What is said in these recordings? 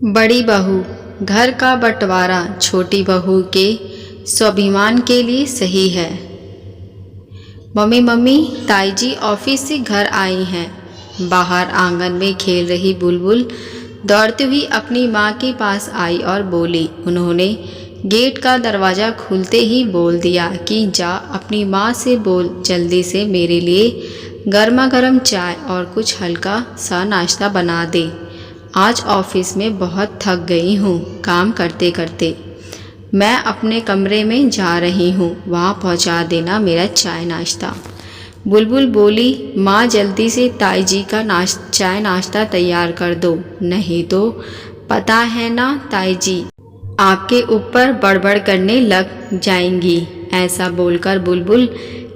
बड़ी बहू, घर का बंटवारा छोटी बहू के स्वाभिमान के लिए सही है। मम्मी, ताई जी ऑफिस से घर आई हैं। बाहर आंगन में खेल रही बुलबुल दौड़ती हुई अपनी माँ के पास आई और बोली। उन्होंने गेट का दरवाज़ा खुलते ही बोल दिया कि जा अपनी माँ से बोल जल्दी से मेरे लिए गर्मा गर्म चाय और कुछ हल्का सा नाश्ता बना दे। आज ऑफिस में बहुत थक गई हूँ काम करते करते। मैं अपने कमरे में जा रही हूँ, वहाँ पहुँचा देना मेरा चाय नाश्ता। बुलबुल बोली, माँ जल्दी से ताई जी का चाय नाश्ता तैयार कर दो, नहीं तो पता है ना ताई जी आपके ऊपर बड़बड़ करने लग जाएंगी। ऐसा बोलकर बुलबुल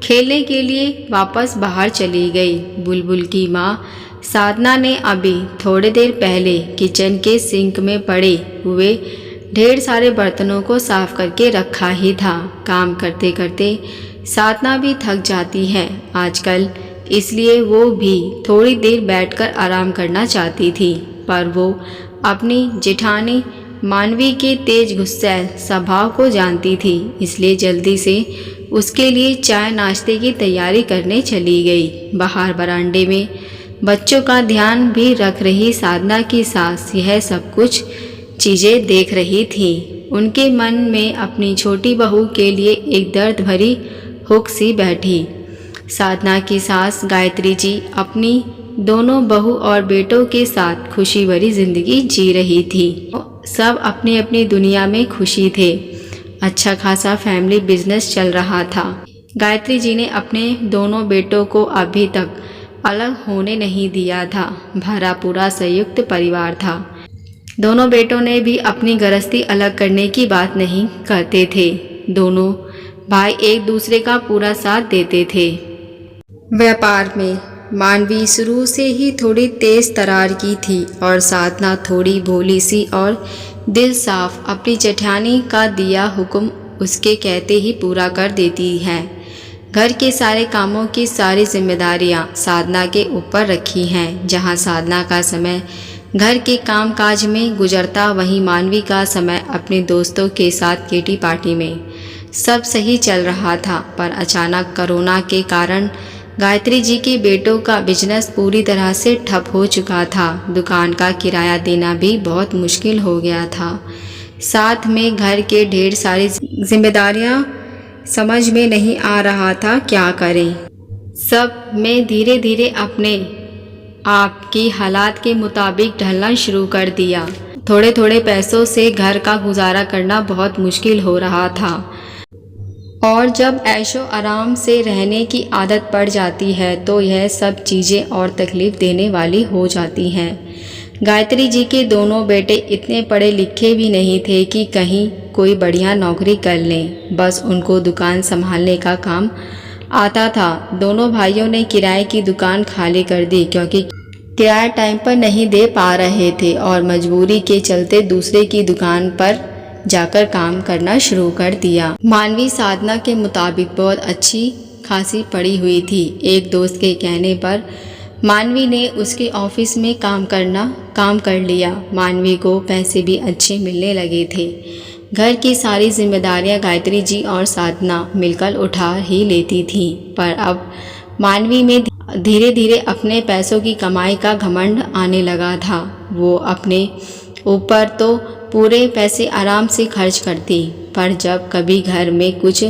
खेलने के लिए वापस बाहर चली गई। बुलबुल की माँ साधना ने अभी थोड़ी देर पहले किचन के सिंक में पड़े हुए ढेर सारे बर्तनों को साफ करके रखा ही था। काम करते करते साधना भी थक जाती है आजकल, इसलिए वो भी थोड़ी देर बैठकर आराम करना चाहती थी। पर वो अपनी जेठानी मानवी के तेज गुस्सैल स्वभाव को जानती थी, इसलिए जल्दी से उसके लिए चाय नाश्ते की तैयारी करने चली गई। बाहर बरामदे में बच्चों का ध्यान भी रख रही साधना की सास यह सब कुछ चीज़ें देख रही थी। उनके मन में अपनी छोटी बहू के लिए एक दर्द भरी हुक सी बैठी। साधना की सास गायत्री जी अपनी दोनों बहू और बेटों के साथ खुशी भरी जिंदगी जी रही थी। सब अपनी अपनी दुनिया में खुशी थे। अच्छा खासा फैमिली बिजनेस चल रहा था। गायत्री जी ने अपने दोनों बेटों को अभी तक अलग होने नहीं दिया था। भरा पूरा संयुक्त परिवार था। दोनों बेटों ने भी अपनी गृहस्थी अलग करने की बात नहीं करते थे। दोनों भाई एक दूसरे का पूरा साथ देते थे। व्यापार में मानवी शुरू से ही थोड़ी तेज तरार की थी और साधना थोड़ी भोली सी और दिल साफ। अपनी जेठानी का दिया हुक्म उसके कहते ही पूरा कर देती है। घर के सारे कामों की सारी जिम्मेदारियां साधना के ऊपर रखी हैं। जहां साधना का समय घर के कामकाज में गुजरता, वहीं मानवी का समय अपने दोस्तों के साथ किटी पार्टी में। सब सही चल रहा था, पर अचानक कोरोना के कारण गायत्री जी के बेटों का बिजनेस पूरी तरह से ठप हो चुका था। दुकान का किराया देना भी बहुत मुश्किल हो गया था। साथ में घर के ढेर सारी जिम्मेदारियां, समझ में नहीं आ रहा था क्या करें। सब में धीरे धीरे अपने आप की हालात के मुताबिक ढलना शुरू कर दिया। थोड़े थोड़े पैसों से घर का गुजारा करना बहुत मुश्किल हो रहा था, और जब ऐशो आराम से रहने की आदत पड़ जाती है तो यह सब चीज़ें और तकलीफ़ देने वाली हो जाती हैं। गायत्री जी के दोनों बेटे इतने पढ़े लिखे भी नहीं थे कि कहीं कोई बढ़िया नौकरी कर लें। बस उनको दुकान संभालने का काम आता था। दोनों भाइयों ने किराए की दुकान खाली कर दी, क्योंकि किराया टाइम पर नहीं दे पा रहे थे और मजबूरी के चलते दूसरे की दुकान पर जाकर काम करना शुरू कर दिया। मानवी साधना के मुताबिक बहुत अच्छी खासी पढ़ी हुई थी। एक दोस्त के कहने पर मानवी ने उसके ऑफिस में काम कर लिया। मानवी को पैसे भी अच्छे मिलने लगे थे। घर की सारी जिम्मेदारियां गायत्री जी और साधना मिलकर उठा ही लेती थी। पर अब मानवी में धीरे धीरे अपने पैसों की कमाई का घमंड आने लगा था। वो अपने ऊपर तो पूरे पैसे आराम से खर्च करती, पर जब कभी घर में कुछ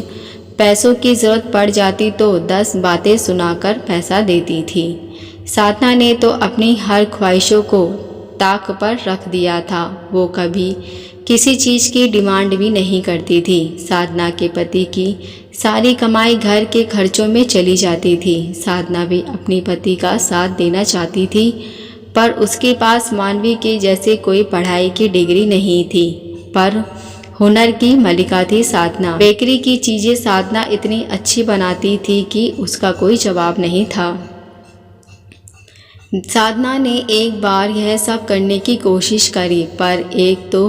पैसों की ज़रूरत पड़ जाती तो 10 बातें सुनाकर पैसा देती थी। साधना ने तो अपनी हर ख्वाहिशों को ताक पर रख दिया था। वो कभी किसी चीज़ की डिमांड भी नहीं करती थी। साधना के पति की सारी कमाई घर के खर्चों में चली जाती थी। साधना भी अपनी पति का साथ देना चाहती थी, पर उसके पास मानवी के जैसे कोई पढ़ाई की डिग्री नहीं थी, पर हुनर की मलिका थी साधना। बेकरी की चीज़ें साधना इतनी अच्छी बनाती थी कि उसका कोई जवाब नहीं था। साधना ने एक बार यह सब करने की कोशिश करी, पर एक तो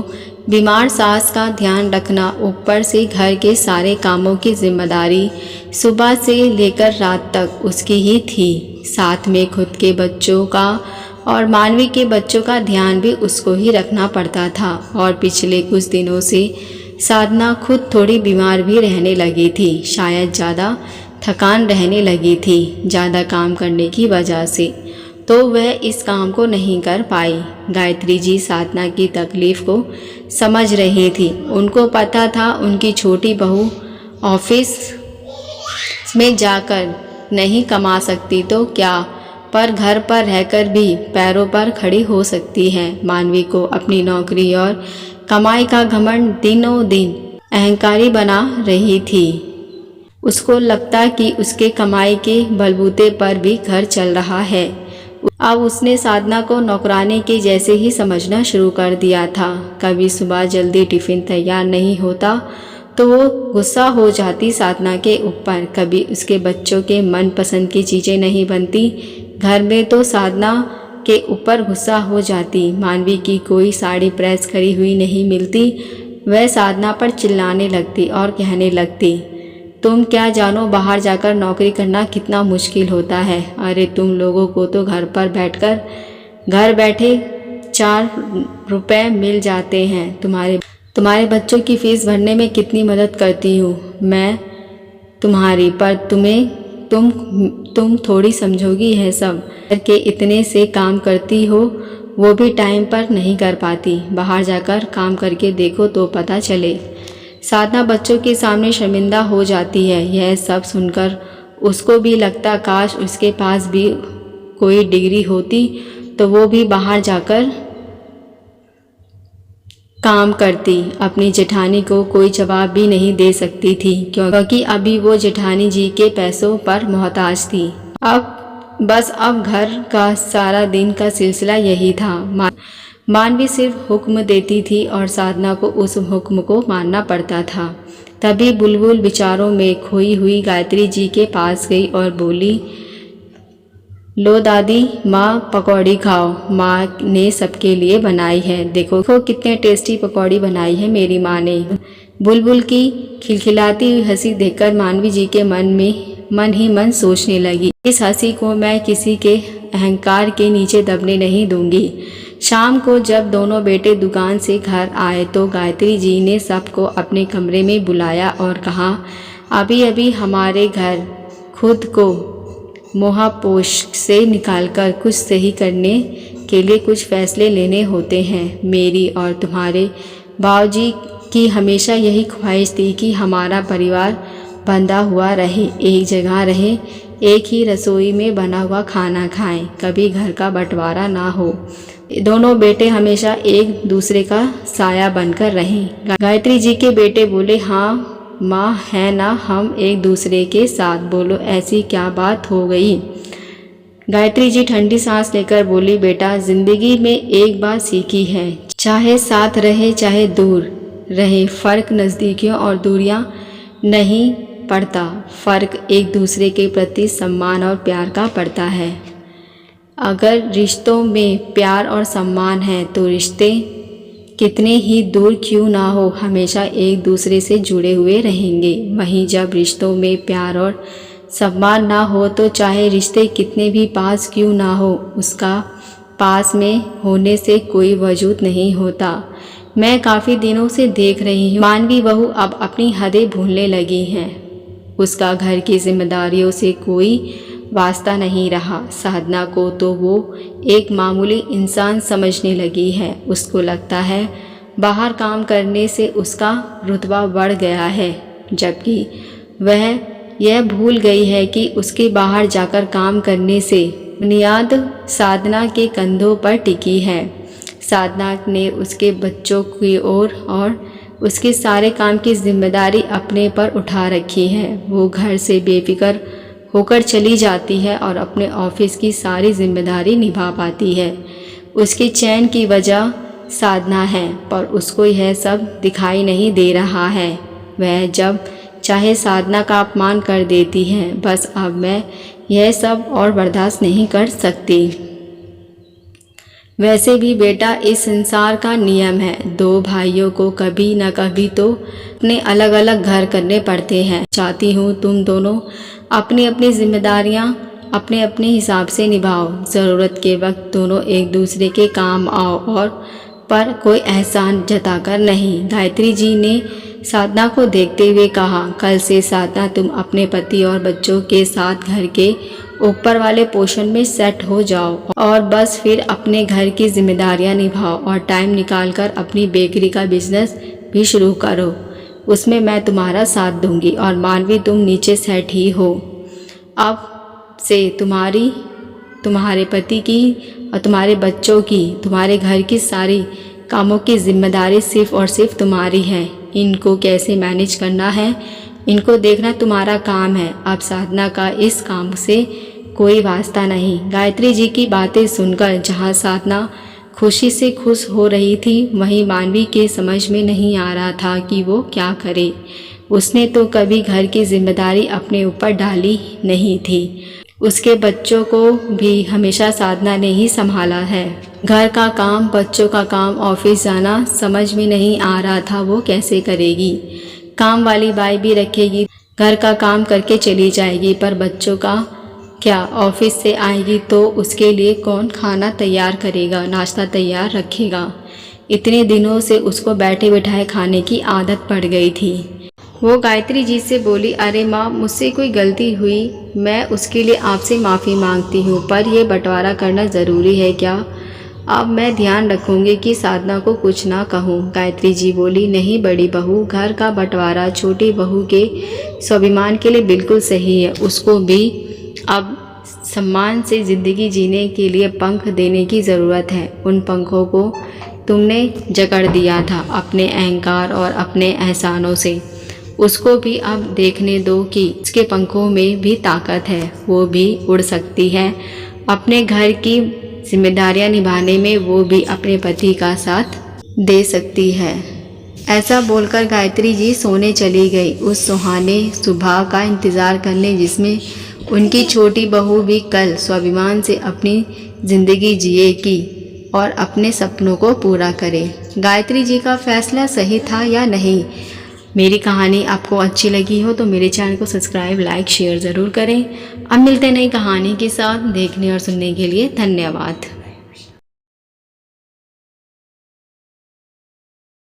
बीमार सास का ध्यान रखना, ऊपर से घर के सारे कामों की जिम्मेदारी सुबह से लेकर रात तक उसकी ही थी। साथ में खुद के बच्चों का और मानवी के बच्चों का ध्यान भी उसको ही रखना पड़ता था। और पिछले कुछ दिनों से साधना खुद थोड़ी बीमार भी रहने लगी थी। शायद ज़्यादा थकान रहने लगी थी ज़्यादा काम करने की वजह से, तो वह इस काम को नहीं कर पाई। गायत्री जी साधना की तकलीफ़ को समझ रही थी। उनको पता था उनकी छोटी बहू ऑफिस में जाकर नहीं कमा सकती तो क्या, पर घर पर रहकर भी पैरों पर खड़ी हो सकती है। मानवी को अपनी नौकरी और कमाई का घमंड दिनों दिन अहंकारी बना रही थी। उसको लगता कि उसके कमाई के बलबूते पर भी घर चल रहा है। अब उसने साधना को नौकरानी के जैसे ही समझना शुरू कर दिया था। कभी सुबह जल्दी टिफ़िन तैयार नहीं होता तो वो गुस्सा हो जाती साधना के ऊपर। कभी उसके बच्चों के मनपसंद की चीज़ें नहीं बनती घर में तो साधना के ऊपर गुस्सा हो जाती। मानवी की कोई साड़ी प्रेस करी हुई नहीं मिलती, वह साधना पर चिल्लाने लगती और कहने लगती, तुम क्या जानो बाहर जाकर नौकरी करना कितना मुश्किल होता है। अरे तुम लोगों को तो घर पर बैठकर घर बैठे 4 रुपए मिल जाते हैं। तुम्हारे बच्चों की फ़ीस भरने में कितनी मदद करती हूँ मैं तुम्हारी, पर तुम थोड़ी समझोगी है सब करके इतने से काम करती हो वो भी टाइम पर नहीं कर पाती। बाहर जाकर काम करके देखो तो पता चले। साधना बच्चों के सामने शर्मिंदा हो जाती है। यह सब सुनकर उसको भी लगता काश उसके पास भी कोई डिग्री होती तो वो भी बाहर जाकर काम करती। अपनी जेठानी को कोई जवाब भी नहीं दे सकती थी क्योंकि अभी वो जेठानी जी के पैसों पर मोहताज थी। अब घर का सारा दिन का सिलसिला यही था। मानवी सिर्फ हुक्म देती थी और साधना को उस हुक्म को मानना पड़ता था। तभी बुलबुल विचारों में खोई हुई गायत्री जी के पास गई और बोली, लो दादी, माँ पकौड़ी खाओ, माँ ने सबके लिए बनाई है। देखो कितने टेस्टी पकौड़ी बनाई है मेरी माँ ने। बुलबुल की खिलखिलाती हुई हंसी देखकर मानवी जी के मन ही मन सोचने लगी, इस हंसी को मैं किसी के अहंकार के नीचे दबने नहीं दूंगी। शाम को जब दोनों बेटे दुकान से घर आए तो गायत्री जी ने सबको अपने कमरे में बुलाया और कहा, अभी अभी हमारे घर खुद को मोहपोश से निकालकर कुछ सही करने के लिए कुछ फैसले लेने होते हैं। मेरी और तुम्हारे बाबूजी की हमेशा यही ख्वाहिश थी कि हमारा परिवार बंधा हुआ रहे, एक जगह रहे, एक ही रसोई में बना हुआ खाना खाएं, कभी घर का बंटवारा ना हो, दोनों बेटे हमेशा एक दूसरे का साया बनकर रहें। गायत्री जी के बेटे बोले, हाँ माँ, है ना हम एक दूसरे के साथ। बोलो ऐसी क्या बात हो गई। गायत्री जी ठंडी सांस लेकर बोली, बेटा जिंदगी में एक बात सीखी है, चाहे साथ रहे चाहे दूर रहे, फर्क नज़दीकियों और दूरियां नहीं पड़ता, फ़र्क एक दूसरे के प्रति सम्मान और प्यार का पड़ता है। अगर रिश्तों में प्यार और सम्मान है तो रिश्ते कितने ही दूर क्यों ना हो हमेशा एक दूसरे से जुड़े हुए रहेंगे। वहीं जब रिश्तों में प्यार और सम्मान ना हो तो चाहे रिश्ते कितने भी पास क्यों ना हो, उसका पास में होने से कोई वजूद नहीं होता। मैं काफ़ी दिनों से देख रही हूँ मानवी बहू अब अपनी हदें भूलने लगी हैं। उसका घर की जिम्मेदारियों से कोई वास्ता नहीं रहा। साधना को तो वो एक मामूली इंसान समझने लगी है। उसको लगता है बाहर काम करने से उसका रुतबा बढ़ गया है, जबकि वह यह भूल गई है कि उसके बाहर जाकर काम करने से बुनियाद साधना के कंधों पर टिकी है। साधना ने उसके बच्चों की ओर और उसके सारे काम की जिम्मेदारी अपने पर उठा रखी है। वो घर से बेफिक्र होकर चली जाती है और अपने ऑफिस की सारी जिम्मेदारी निभा पाती है। उसके चैन की वजह साधना है, पर उसको यह सब दिखाई नहीं दे रहा है। वह जब चाहे साधना का अपमान कर देती है। बस अब मैं यह सब और बर्दाश्त नहीं कर सकती। वैसे भी बेटा इस संसार का नियम है, दो भाइयों को कभी न कभी तो अपने अलग अलग घर करने पड़ते हैं। चाहती हूँ तुम दोनों अपनी अपनी जिम्मेदारियाँ अपने अपने हिसाब से निभाओ। ज़रूरत के वक्त दोनों एक दूसरे के काम आओ और पर कोई एहसान जताकर नहीं। गायत्री जी ने साधना को देखते हुए कहा, कल से साधना तुम अपने पति और बच्चों के साथ घर के ऊपर वाले पोर्शन में सेट हो जाओ और बस फिर अपने घर की जिम्मेदारियां निभाओ और टाइम निकालकर अपनी बेकरी का बिजनेस भी शुरू करो। उसमें मैं तुम्हारा साथ दूंगी। और मानवी, तुम नीचे सेट ही हो। अब से तुम्हारे पति की और तुम्हारे बच्चों की, तुम्हारे घर की सारी कामों की जिम्मेदारी सिर्फ और सिर्फ तुम्हारी है। इनको कैसे मैनेज करना है, इनको देखना तुम्हारा काम है। अब साधना का इस काम से कोई वास्ता नहीं। गायत्री जी की बातें सुनकर जहाँ साधना खुशी से खुश हो रही थी, वहीं मानवी के समझ में नहीं आ रहा था कि वो क्या करे। उसने तो कभी घर की जिम्मेदारी अपने ऊपर डाली नहीं थी। उसके बच्चों को भी हमेशा साधना ने ही संभाला है। घर का काम, बच्चों का काम, ऑफिस जाना समझ में नहीं आ रहा था वो कैसे करेगी। काम वाली बाई भी रखेगी, घर का काम करके चली जाएगी, पर बच्चों का क्या? ऑफिस से आएगी तो उसके लिए कौन खाना तैयार करेगा, नाश्ता तैयार रखेगा। इतने दिनों से उसको बैठे बिठाए खाने की आदत पड़ गई थी। वो गायत्री जी से बोली, अरे माँ, मुझसे कोई गलती हुई, मैं उसके लिए आपसे माफ़ी मांगती हूँ, पर यह बंटवारा करना ज़रूरी है क्या? अब मैं ध्यान रखूँगी कि साधना को कुछ ना कहूँ। गायत्री जी बोली, नहीं बड़ी बहू, घर का बंटवारा छोटी बहू के स्वाभिमान के लिए बिल्कुल सही है। उसको भी अब सम्मान से ज़िंदगी जीने के लिए पंख देने की ज़रूरत है। उन पंखों को तुमने जकड़ दिया था अपने अहंकार और अपने एहसानों से। उसको भी अब देखने दो कि उसके पंखों में भी ताकत है, वो भी उड़ सकती है। अपने घर की जिम्मेदारियां निभाने में वो भी अपने पति का साथ दे सकती है। ऐसा बोलकर गायत्री जी सोने चली गई, उस सुहाने सुबह का इंतज़ार करने जिसमें उनकी छोटी बहू भी कल स्वाभिमान से अपनी ज़िंदगी जिएगी और अपने सपनों को पूरा करे। गायत्री जी का फैसला सही था या नहीं? मेरी कहानी आपको अच्छी लगी हो तो मेरे चैनल को सब्सक्राइब, लाइक, शेयर ज़रूर करें। अब मिलते हैं नई कहानी के साथ। देखने और सुनने के लिए धन्यवाद।